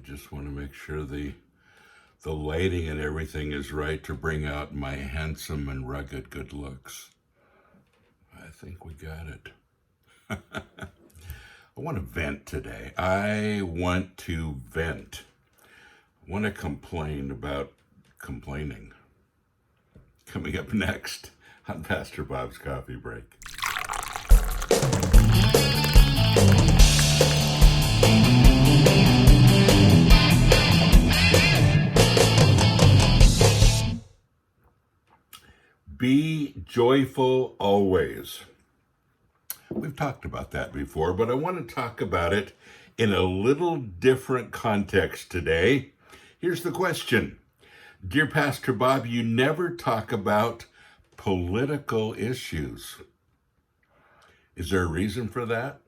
just want to make sure the lighting and everything is right to bring out my handsome and rugged good looks. I think we got it. I want to vent today. I want to vent. I want to complain about complaining. Coming up next on Pastor Bob's Coffee Break. Be joyful always. We've talked about that before, but I want to talk about it in a little different context today. Here's the question. Dear Pastor Bob, you never talk about political issues. Is there a reason for that?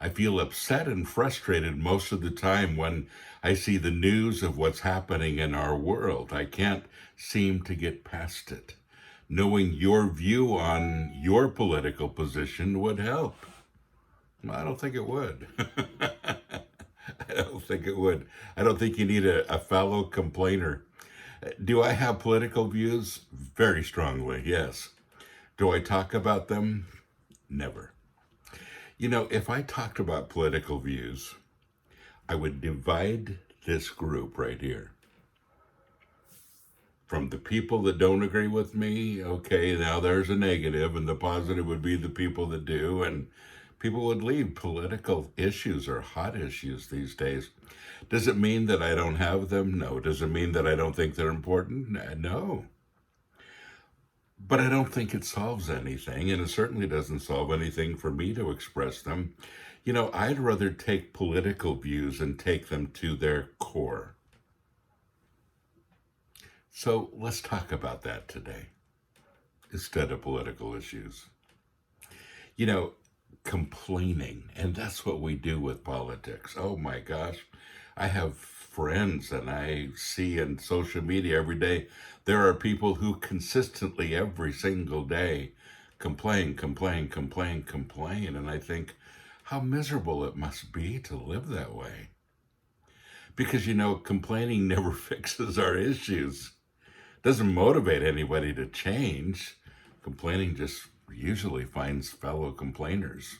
I feel upset and frustrated most of the time when I see the news of what's happening in our world. I can't seem to get past it. Knowing your view on your political position would help. I don't think it would. I don't think it would. I don't think you need a fellow complainer. Do I have political views? Very strongly, yes. Do I talk about them? Never. You know, if I talked about political views, I would divide this group right here. From the people that don't agree with me, okay, now there's a negative, and the positive would be the people that do, and people would leave. Political issues are hot issues these days. Does it mean that I don't have them? No. Does it mean that I don't think they're important? No. But I don't think it solves anything, and it certainly doesn't solve anything for me to express them. You know, I'd rather take political views and take them to their core. So let's talk about that today, instead of political issues. You know, complaining, and that's what we do with politics. Oh my gosh, I have friends and I see in social media every day, there are people who consistently every single day complain. And I think how miserable it must be to live that way. Because, you know, complaining never fixes our issues. Doesn't motivate anybody to change. Complaining just usually finds fellow complainers.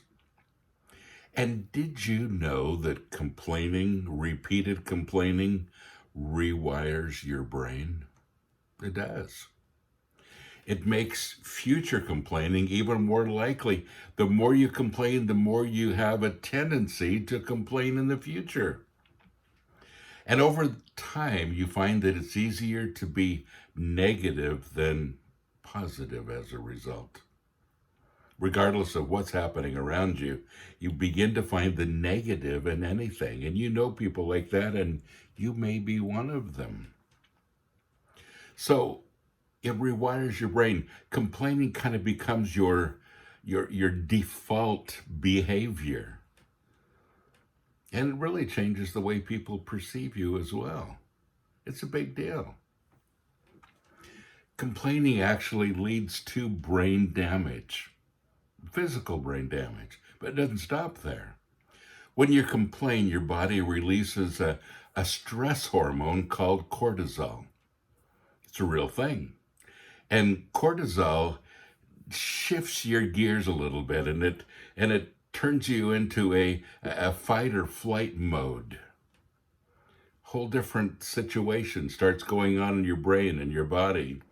And did you know that complaining, repeated complaining, rewires your brain? It does. It makes future complaining even more likely. The more you complain, the more you have a tendency to complain in the future. And over time, you find that it's easier to be negative than positive as a result. Regardless of what's happening around you, you begin to find the negative in anything. And you know people like that, and you may be one of them. So it rewires your brain. Complaining kind of becomes your default behavior. And it really changes the way people perceive you as well. It's a big deal. Complaining actually leads to brain damage, physical brain damage, but it doesn't stop there. When you complain, your body releases a stress hormone called cortisol. It's a real thing. And cortisol shifts your gears a little bit, and it turns you into a fight or flight mode. Whole different situation starts going on in your brain and your body.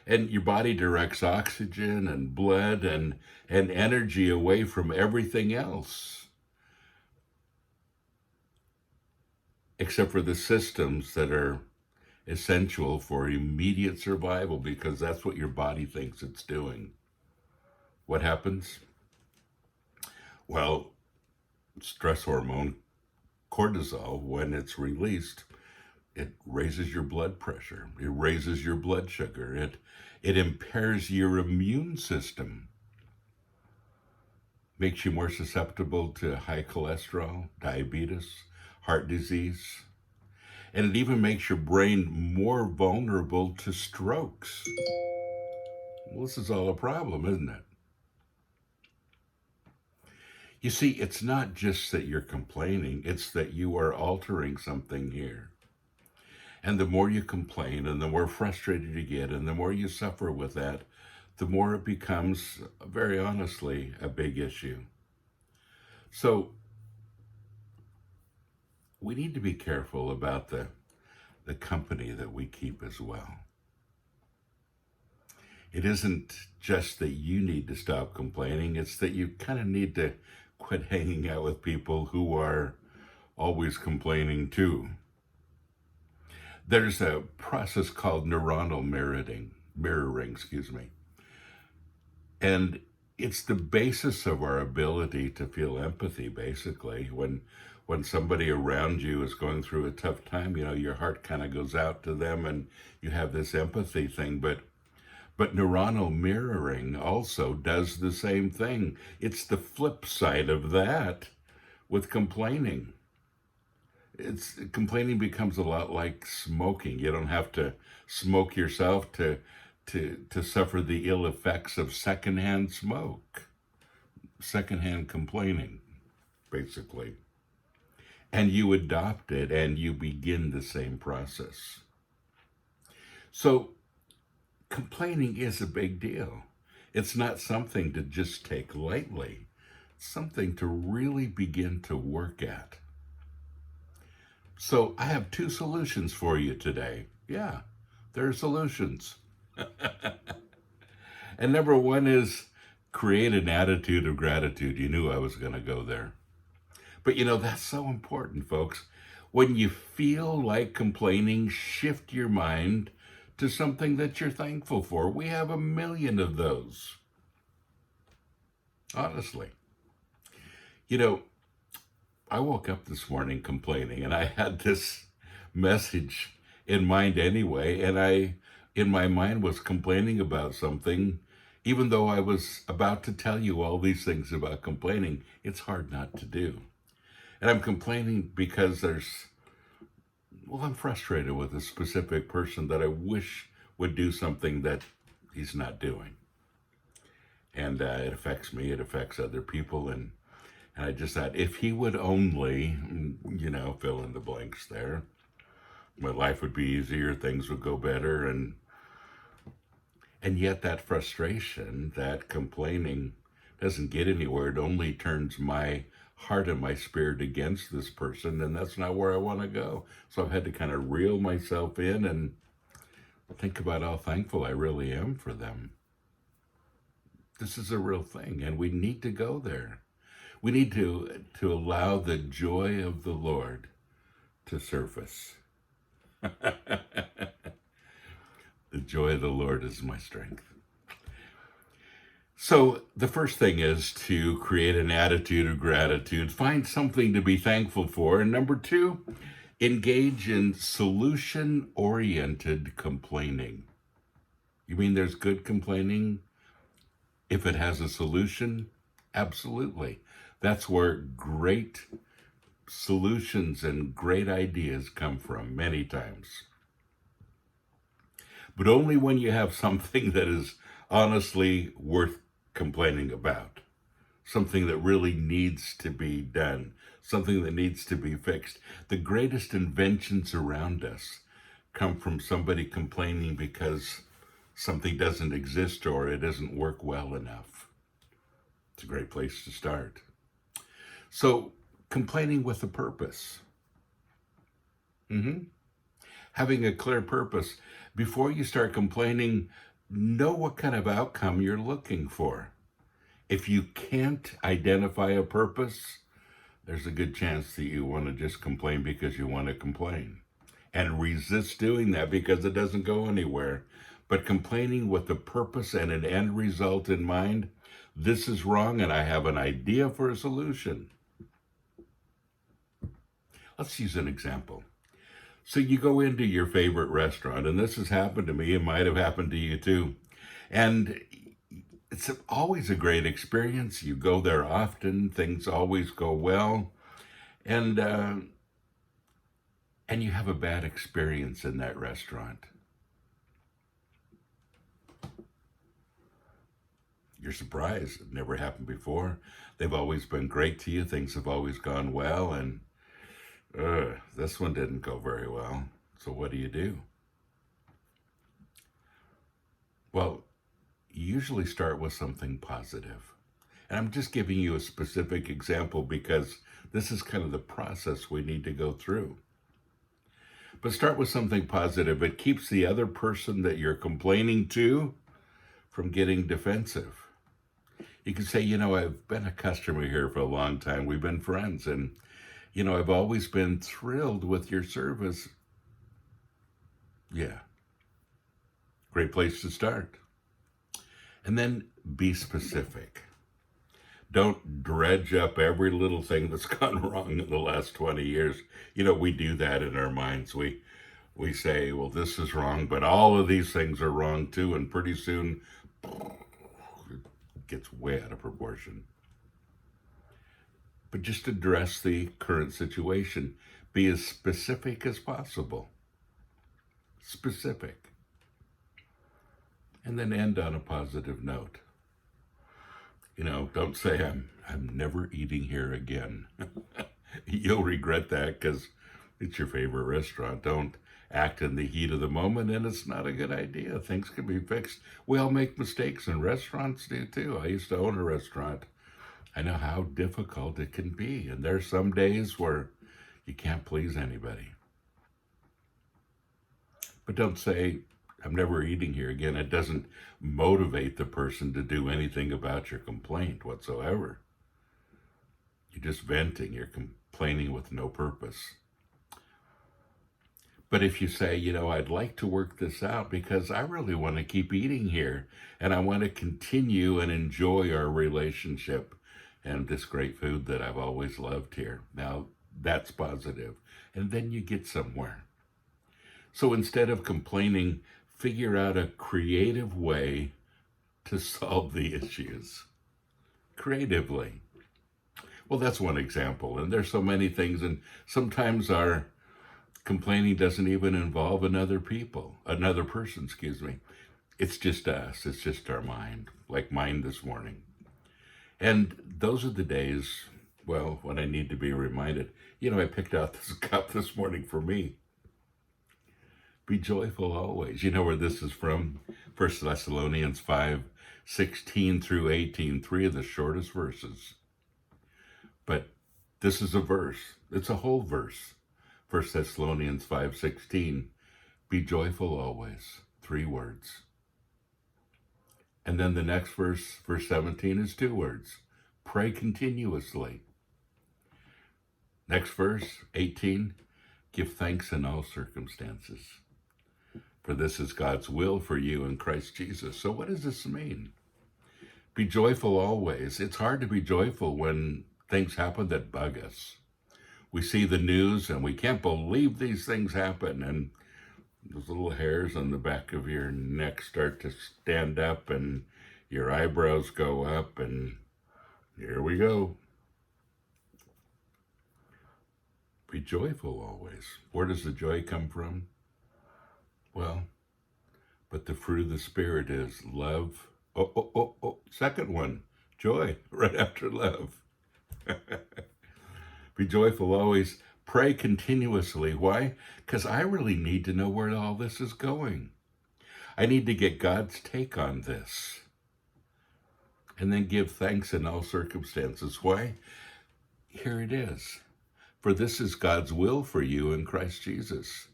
And your body directs oxygen and blood and energy away from everything else. Except for the systems that are essential for immediate survival, because that's what your body thinks it's doing. What happens? Well, stress hormone, cortisol, when it's released, it raises your blood pressure. It raises your blood sugar. It impairs your immune system. Makes you more susceptible to high cholesterol, diabetes, heart disease. And it even makes your brain more vulnerable to strokes. Well, this is all a problem, isn't it? You see, it's not just that you're complaining, it's that you are altering something here. And the more you complain and the more frustrated you get and the more you suffer with that, the more it becomes, very honestly, a big issue. So we need to be careful about the company that we keep as well. It isn't just that you need to stop complaining, it's that you kind of need to quit hanging out with people who are always complaining too. There's a process called neuronal mirroring, and it's the basis of our ability to feel empathy. Basically, when somebody around you is going through a tough time, your heart kind of goes out to them, and you have this empathy thing. But neuronal mirroring also does the same thing. It's the flip side of that with complaining. Complaining becomes a lot like smoking. You don't have to smoke yourself to suffer the ill effects of secondhand smoke, secondhand complaining, basically. And you adopt it and you begin the same process. So complaining is a big deal. It's not something to just take lightly. It's something to really begin to work at. So I have 2 solutions for you today. Yeah, there are solutions. And number 1 is create an attitude of gratitude. You knew I was going to go there. But that's so important, folks. When you feel like complaining, shift your mind to something that you're thankful for. We have a million of those. Honestly. I woke up this morning complaining, and I had this message in mind anyway, and in my mind, was complaining about something, even though I was about to tell you all these things about complaining. It's hard not to do. And I'm complaining because I'm frustrated with a specific person that I wish would do something that he's not doing. And it affects me, it affects other people, and I just thought, if he would only, fill in the blanks there, my life would be easier, things would go better, and yet that frustration, that complaining, doesn't get anywhere. It only turns my heart and my spirit against this person, and that's not where I want to go. So I've had to kind of reel myself in and think about how thankful I really am for them. This is a real thing, and we need to go there. We need to allow the joy of the Lord to surface. The joy of the Lord is my strength. So the first thing is to create an attitude of gratitude. Find something to be thankful for. And number 2, engage in solution-oriented complaining. You mean there's good complaining if it has a solution? Absolutely. That's where great solutions and great ideas come from many times. But only when you have something that is honestly worth complaining about, something that really needs to be done, something that needs to be fixed. The greatest inventions around us come from somebody complaining because something doesn't exist or it doesn't work well enough. It's a great place to start. So, complaining with a purpose. Having a clear purpose. Before you start complaining, know what kind of outcome you're looking for. If you can't identify a purpose, there's a good chance that you want to just complain because you want to complain. And resist doing that because it doesn't go anywhere. But complaining with a purpose and an end result in mind, this is wrong and I have an idea for a solution. Let's use an example. So you go into your favorite restaurant, and this has happened to me, it might have happened to you too. And it's always a great experience. You go there often, things always go well. And you have a bad experience in that restaurant. you're surprised. It never happened before. They've always been great to you. Things have always gone well. And this one didn't go very well. So what do? Well, you usually start with something positive. And I'm just giving you a specific example because this is kind of the process we need to go through. But start with something positive. It keeps the other person that you're complaining to from getting defensive. You can say, I've been a customer here for a long time. We've been friends. And, I've always been thrilled with your service. Yeah. Great place to start. And then be specific. Don't dredge up every little thing that's gone wrong in the last 20 years. We do that in our minds. We say, well, this is wrong, but all of these things are wrong too. And pretty soon it gets way out of proportion. But just address the current situation. Be as specific as possible. Specific. And then end on a positive note. Don't say, I'm never eating here again. You'll regret that because it's your favorite restaurant. Don't act in the heat of the moment, and it's not a good idea. Things can be fixed. We all make mistakes, and restaurants do too. I used to own a restaurant. I know how difficult it can be, and there's some days where you can't please anybody. But don't say, I'm never eating here again. It doesn't motivate the person to do anything about your complaint whatsoever. You're just venting. You're complaining with no purpose. But if you say, I'd like to work this out because I really want to keep eating here and I want to continue and enjoy our relationship and this great food that I've always loved here. Now, that's positive. And then you get somewhere. So instead of complaining, figure out a creative way to solve the issues. Creatively. Well, that's one example. And there's so many things. And sometimes our complaining doesn't even involve another person. It's just us. It's just our mind, like mine this morning. And those are the days, when I need to be reminded. I picked out this cup this morning for me. Be joyful always. You know where this is from? 1 Thessalonians 5:16 through 18, 3 of the shortest verses. But this is a verse. It's a whole verse. 1 Thessalonians 5:16. Be joyful always. 3 words. And then the next verse 17, is 2 words. Pray continuously. Next verse, 18. Give thanks in all circumstances. For this is God's will for you in Christ Jesus. So what does this mean? Be joyful always. It's hard to be joyful when things happen that bug us. We see the news and we can't believe these things happen. And those little hairs on the back of your neck start to stand up and your eyebrows go up and here we go. Be joyful always. Where does the joy come from? Well, but the fruit of the Spirit is love. Second one, joy, right after love. Be joyful always. Pray continuously. Why? Because I really need to know where all this is going. I need to get God's take on this. And then give thanks in all circumstances. Why? Here it is. For this is God's will for you in Christ Jesus.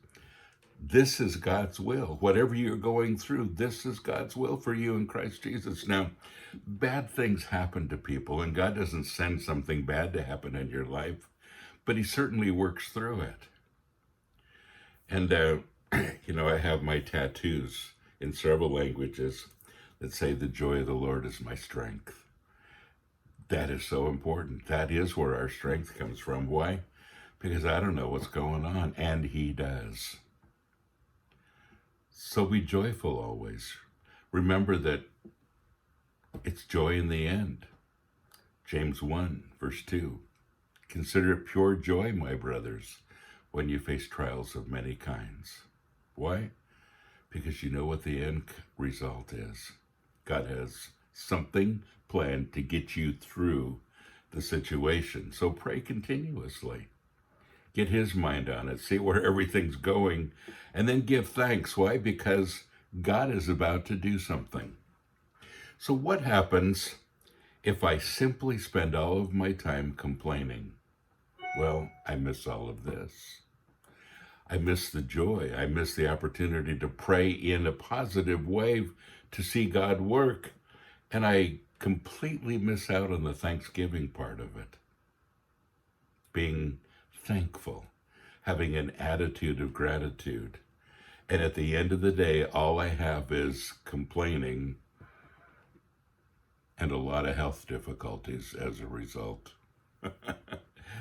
This is God's will. Whatever you're going through, this is God's will for you in Christ Jesus. Now, bad things happen to people, and God doesn't send something bad to happen in your life, but he certainly works through it. And, I have my tattoos in several languages that say, the joy of the Lord is my strength. That is so important. That is where our strength comes from. Why? Because I don't know what's going on, and he does. So be joyful always. Remember that it's joy in the end. James 1, verse 2. Consider it pure joy, my brothers, when you face trials of many kinds. Why? Because you know what the end result is. God has something planned to get you through the situation. So pray continuously. Get his mind on it. See where everything's going. And then give thanks. Why? Because God is about to do something. So what happens if I simply spend all of my time complaining? Well, I miss all of this. I miss the joy. I miss the opportunity to pray in a positive way to see God work. And I completely miss out on the thanksgiving part of it. Being thankful, having an attitude of gratitude. And at the end of the day, all I have is complaining and a lot of health difficulties as a result.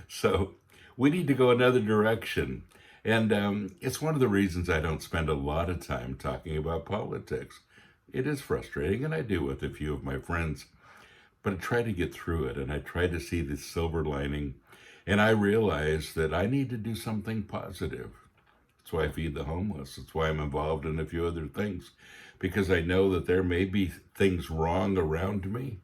So we need to go another direction. And it's one of the reasons I don't spend a lot of time talking about politics. It is frustrating, and I do with a few of my friends. But I try to get through it, and I try to see the silver lining. And I realize that I need to do something positive. That's why I feed the homeless. That's why I'm involved in a few other things. Because I know that there may be things wrong around me,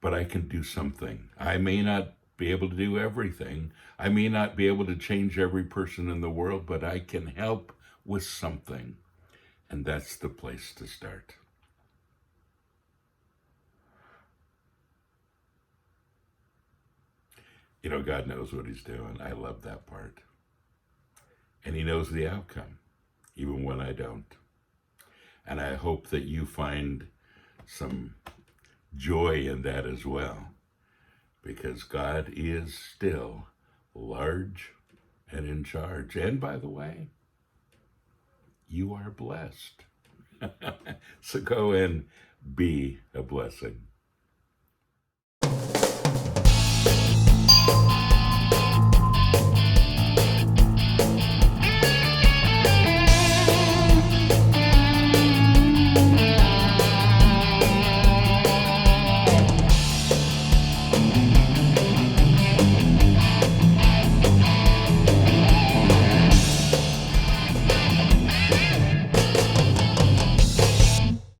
but I can do something. I may not be able to do everything. I may not be able to change every person in the world, but I can help with something. And that's the place to start. You know, God knows what he's doing. I love that part. And he knows the outcome, even when I don't. And I hope that you find some joy in that as well, because God is still large and in charge. And by the way, you are blessed. So go and be a blessing.